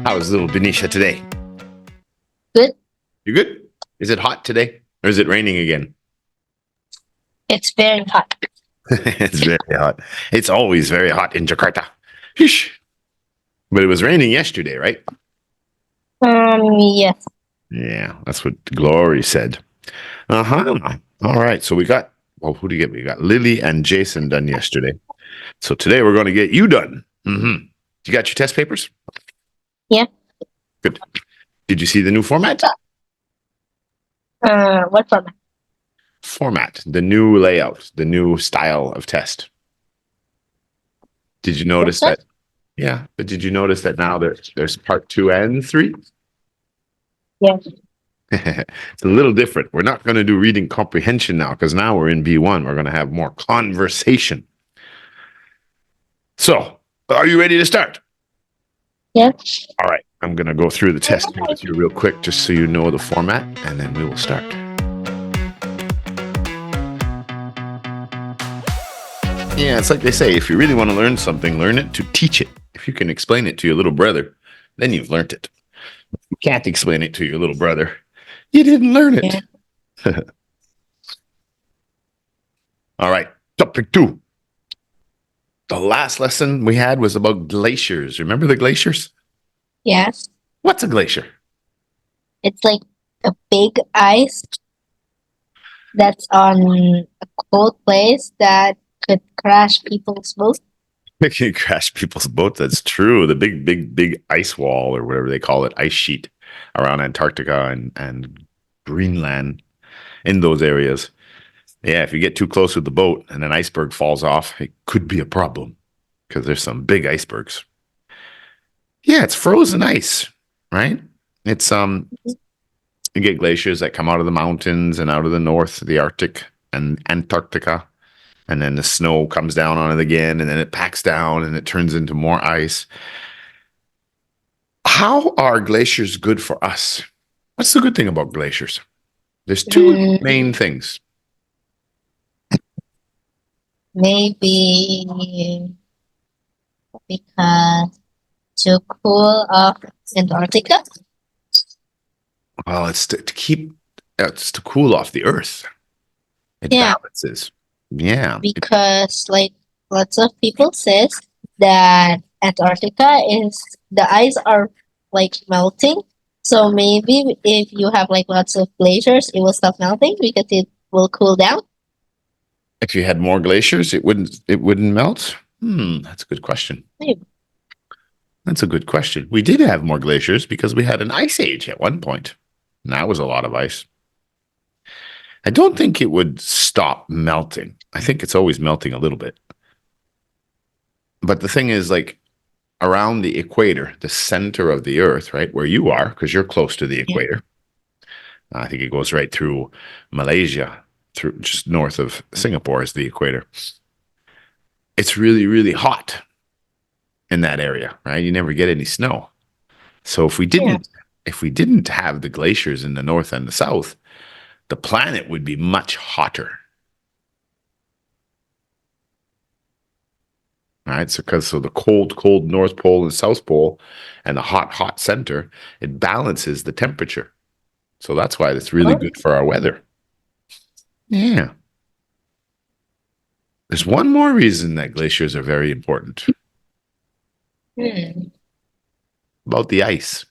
How is little Benecia today? Good. You good? Is it hot today? Or is it raining again? It's very hot. It's very hot. It's always very hot in Jakarta. Sheesh. But it was raining yesterday, right? Yes. Yeah, that's what Glory said. Uh-huh. All right. So we got, well, who do you get? We got Lily and Jason done yesterday. So today we're going to get you done. Mm-hmm. You got your test papers? Yeah. Good. Did you see the new format? What format? Format, the new layout, the new style of test. Did you notice What's that? Yeah, but did you notice that now there's part 2 and 3? Yeah. It's a little different. We're not going to do reading comprehension now because now we're in B1. We're going to have more conversation. So, are you ready to start? Yeah. All right. I'm going to go through the test with you real quick just so you know the format, and then we will start. Yeah, it's like they say, if you really want to learn something, learn it to teach it. If you can explain it to your little brother, then you've learned it. If you can't explain it to your little brother, you didn't learn it. Yeah. All right, topic 2. The last lesson we had was about glaciers. Remember the glaciers? Yes. What's a glacier? It's like a big ice that's on a cold place that could crash people's boats. It can crash people's boats. That's true. The big ice wall or whatever they call it, ice sheet around Antarctica and Greenland in those areas. Yeah, if you get too close with the boat and an iceberg falls off, it could be a problem because there's some big icebergs. Yeah, it's frozen ice, right? It's you get glaciers that come out of the mountains and out of the north, the Arctic and Antarctica, and then the snow comes down on it again, and then it packs down and it turns into more ice. How are glaciers good for us? What's the good thing about glaciers? There's 2 main things. Maybe because to cool off Antarctica. Well, it's it's to cool off the earth. It balances. Yeah. Because like lots of people says that Antarctica is the ice are like melting. So maybe if you have like lots of glaciers, it will stop melting because it will cool down. If you had more glaciers, it wouldn't melt. That's a good question. Maybe. That's a good question. We did have more glaciers because we had an ice age at one point. And that was a lot of ice. I don't think it would stop melting. I think it's always melting a little bit. But the thing is, like, around the equator, the center of the earth, right, where you are, because you're close to the equator. I think it goes right through Malaysia, through just north of Singapore is the equator. It's really, really hot in that area, right? You never get any snow. So if we didn't have the glaciers in the north and the south, the planet would be much hotter. All right, so the cold North Pole and South Pole and the hot center, it balances the temperature. So that's why it's really good for our weather. Yeah. There's one more reason that glaciers are very important. About the ice.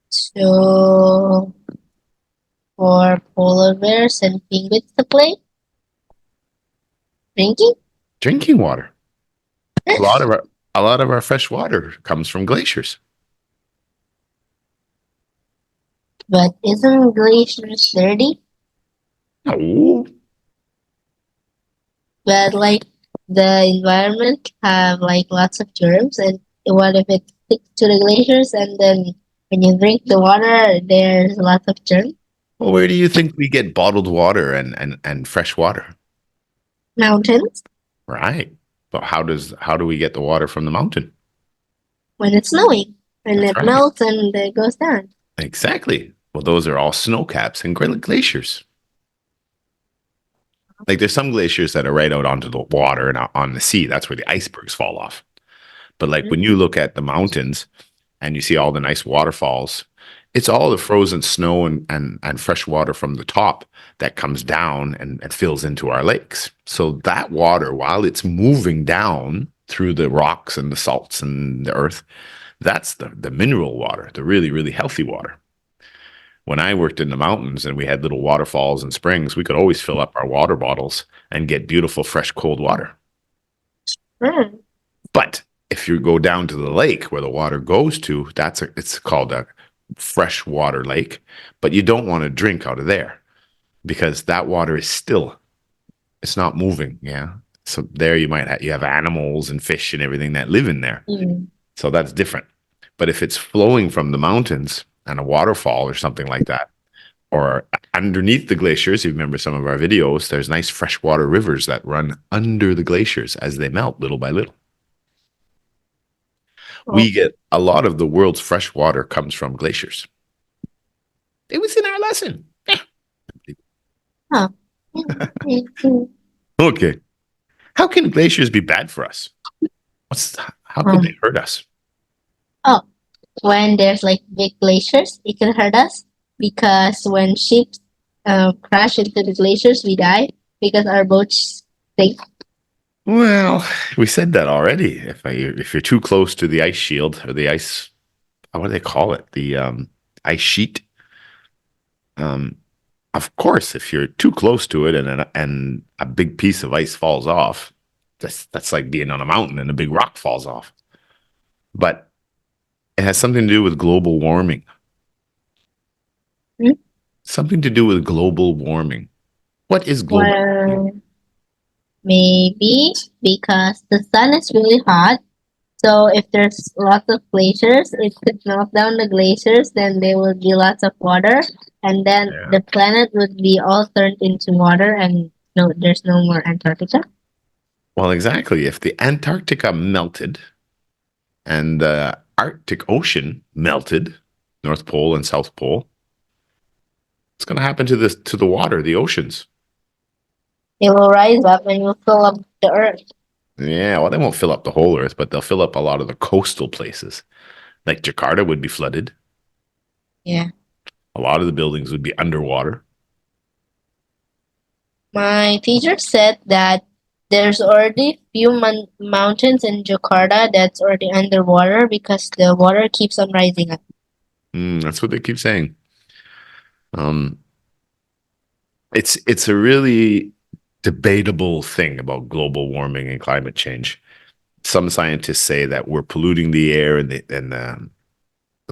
So for polar bears and penguins to play? Drinking water. A lot of our fresh water comes from glaciers. But isn't glaciers dirty? No. But like the environment have like lots of germs, and what if it sticks to the glaciers and then when you drink the water there's lots of germs? Well, where do you think we get bottled water and fresh water? Mountains. Right. But how do we get the water from the mountain? When it's snowing. When That's it right. melts and it goes down. Exactly. Well, those are all snow caps and glaciers. Like there's some glaciers that are right out onto the water and out on the sea. That's where the icebergs fall off. But like when you look at the mountains and you see all the nice waterfalls, it's all the frozen snow and fresh water from the top that comes down and fills into our lakes. So that water, while it's moving down through the rocks and the salts and the earth, that's the mineral water, the really, really healthy water. When I worked in the mountains and we had little waterfalls and springs, we could always fill up our water bottles and get beautiful, fresh, cold water. Mm. But if you go down to the lake where the water goes to, it's called a freshwater lake, but you don't want to drink out of there because that water is still, it's not moving. Yeah. So there you have animals and fish and everything that live in there. Mm. So that's different. But if it's flowing from the mountains and a waterfall or something like that, or underneath the glaciers, you remember some of our videos, there's nice freshwater rivers that run under the glaciers as they melt little by little. We get a lot of the world's fresh water comes from glaciers. It was in our lesson. Huh. Mm. Okay. How can glaciers be bad for us? How could they hurt us? Oh, when there's like big glaciers, it can hurt us because when ships crash into the glaciers, we die because our boats sink. Well, we said that already. If you're too close to the ice shield or the ice, what do they call it? The ice sheet. Of course, if you're too close to it and a big piece of ice falls off, that's like being on a mountain and a big rock falls off. But it has something to do with global warming. Hmm? Something to do with global warming. What is global warming? Well, maybe because the sun is really hot. So if there's lots of glaciers, it could melt down the glaciers, then there will be lots of water, and then Yeah. the planet would be all turned into water, and no, there's no more Antarctica. Well, exactly. If the Antarctica melted and the Arctic Ocean melted, North Pole and South Pole, what's going to happen to the water, the oceans? It will rise up and will fill up the earth. Yeah, well, they won't fill up the whole earth, but they'll fill up a lot of the coastal places. Like Jakarta would be flooded. Yeah. A lot of the buildings would be underwater. My teacher said that there's already few mountains in Jakarta that's already underwater because the water keeps on rising up. That's what they keep saying. Um, it's a really debatable thing about global warming and climate change. Some scientists say that we're polluting the air and the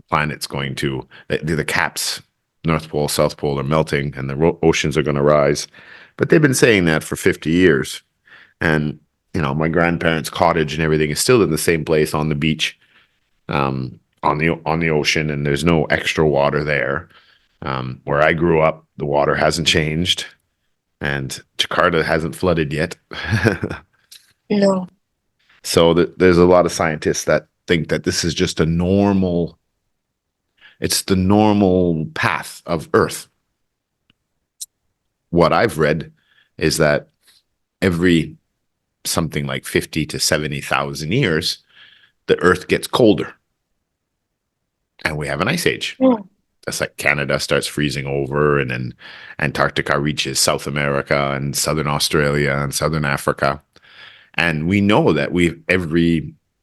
planet's going to the caps, North Pole, South Pole are melting and the oceans are going to rise. But they've been saying that for 50 years. And, my grandparents' cottage and everything is still in the same place on the beach, on the ocean, and there's no extra water there. Where I grew up, the water hasn't changed, and Jakarta hasn't flooded yet. No. So there's a lot of scientists that think that this is just it's the normal path of Earth. What I've read is that every something like 50 to 70,000 years, the Earth gets colder and we have an ice age. Mm. That's like Canada starts freezing over, and then Antarctica reaches South America and Southern Australia and Southern Africa. And we know that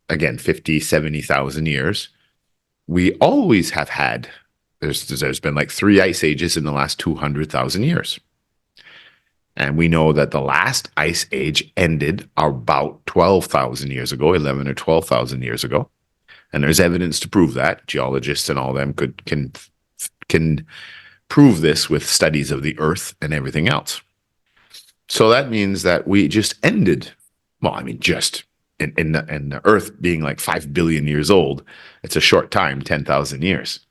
again, 50, 70,000 years, we always have had, there's been like 3 ice ages in the last 200,000 years. And we know that the last ice age ended about 12,000 years ago, 11 or 12,000 years ago. And there's evidence to prove that. Geologists and all them can prove this with studies of the Earth and everything else. So that means that we just ended, just in the Earth being like 5 billion years old, it's a short time, 10,000 years.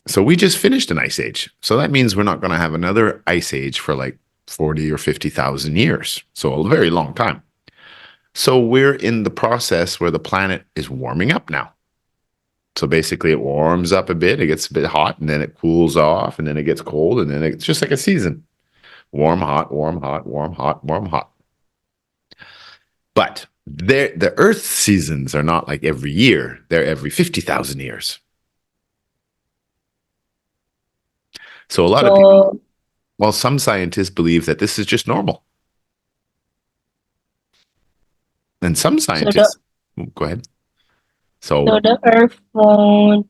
So we just finished an ice age. So that means we're not going to have another ice age for like 40 or 50,000 years. So a very long time. So we're in the process where the planet is warming up now. So basically it warms up a bit, it gets a bit hot, and then it cools off, and then it gets cold, and then it's just like a season. Warm, hot, warm, hot, warm, hot, warm, hot. But the Earth seasons are not like every year; they're every 50,000 years. So a lot of people, So well, some scientists believe that this is just normal, and some so the scientists, go ahead. so So, the Earth won't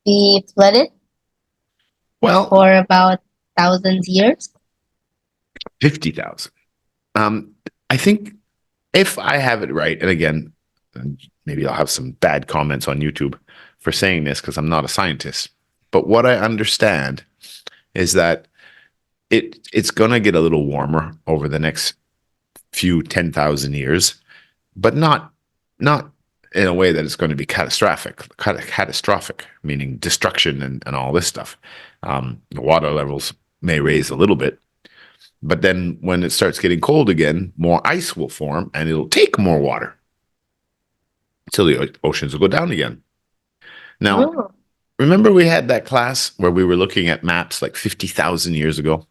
be flooded well, for about thousands years. 50,000. Um, I think if I have it right, and again, maybe I'll have some bad comments on YouTube for saying this because I'm not a scientist. But what I understand is that it's going to get a little warmer over the next few 10,000 years, but not in a way that it's going to be catastrophic, meaning destruction and all this stuff. The water levels may raise a little bit, but then when it starts getting cold again, more ice will form and it'll take more water until the oceans will go down again. Now, Oh. remember we had that class where we were looking at maps like 50,000 years ago?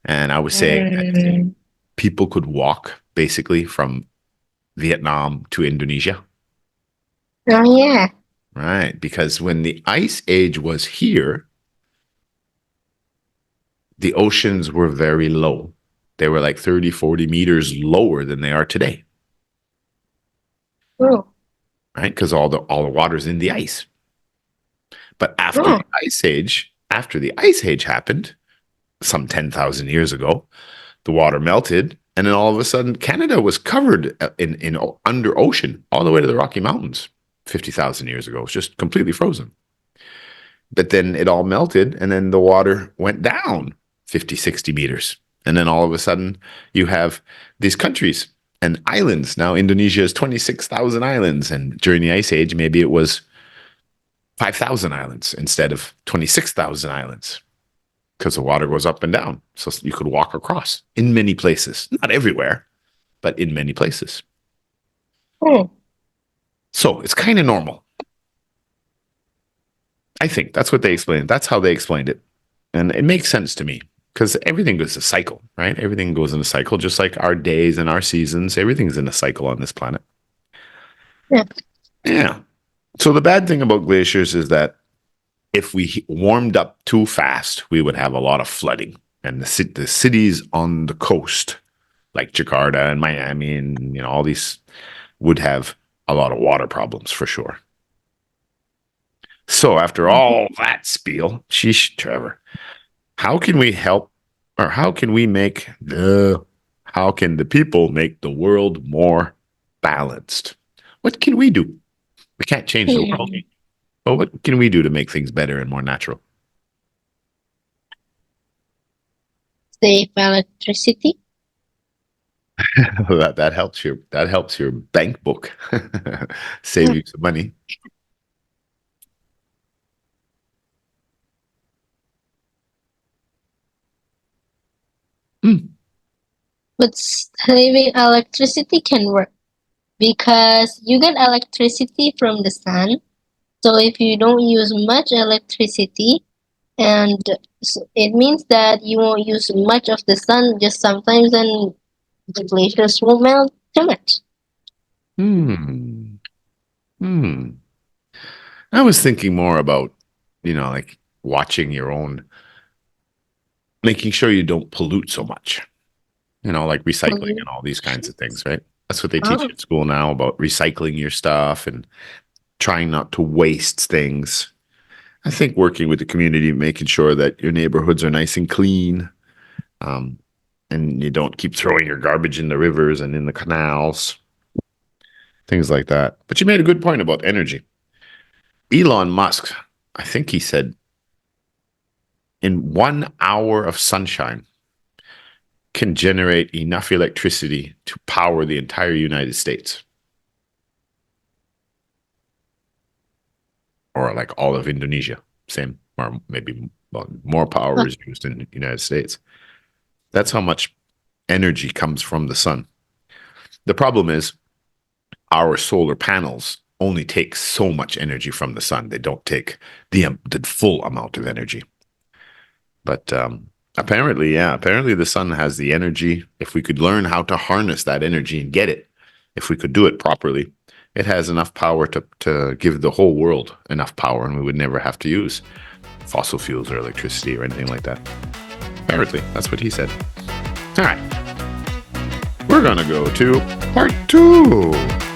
And I was saying that Mm. people could walk basically from Vietnam to Indonesia, Oh yeah. right? Because when the ice age was here, the oceans were very low. They were like 30, 40 meters lower than they are today, Oh. right? Because all the water's in the ice. But Oh. after the ice age happened, some 10,000 years ago, the water melted, and then all of a sudden, Canada was covered in under ocean all the way to the Rocky Mountains. 50,000 years ago, it was just completely frozen. But then it all melted, and then the water went down 50, 60 meters. And then all of a sudden, you have these countries and islands. Now, Indonesia is 26,000 islands, and during the Ice Age, maybe it was 5,000 islands instead of 26,000 islands because the water goes up and down. So you could walk across in many places, not everywhere, but in many places. Oh. So it's kind of normal. I think that's what they explained. That's how they explained it. And it makes sense to me because everything goes a cycle, right? Everything goes in a cycle, just like our days and our seasons. Everything's in a cycle on this planet. Yeah. Yeah. So the bad thing about glaciers is that if we warmed up too fast, we would have a lot of flooding. And the cities on the coast, like Jakarta and Miami and all these, would have a lot of water problems for sure. So after all that spiel, sheesh, Trevor, how can we help, or how can the people make the world more balanced? What can we do? We can't change the world. Hmm. But what can we do to make things better and more natural? Save electricity. that helps your bank book. Save Yeah. you some money. Hmm. But saving electricity can work because you get electricity from the sun. So if you don't use much electricity, and it means that you won't use much of the sun just sometimes, and the glaciers won't melt too much. Hmm. Hmm. I was thinking more about, like watching your own, making sure you don't pollute so much, like recycling and all these kinds of things, right? That's what they teach Oh. you at school now about recycling your stuff and trying not to waste things. I think working with the community, making sure that your neighborhoods are nice and clean, um, and you don't keep throwing your garbage in the rivers and in the canals, things like that. But you made a good point about energy. Elon Musk, I think he said in 1 hour of sunshine can generate enough electricity to power the entire United States, or like all of Indonesia. Same, or maybe more power is used in the United States. That's how much energy comes from the sun. The problem is our solar panels only take so much energy from the sun. They don't take the full amount of energy. But apparently the sun has the energy. If we could learn how to harness that energy and get it, if we could do it properly, it has enough power to give the whole world enough power, and we would never have to use fossil fuels or electricity or anything like that. Apparently, that's what he said. All right. We're going to go to part 2.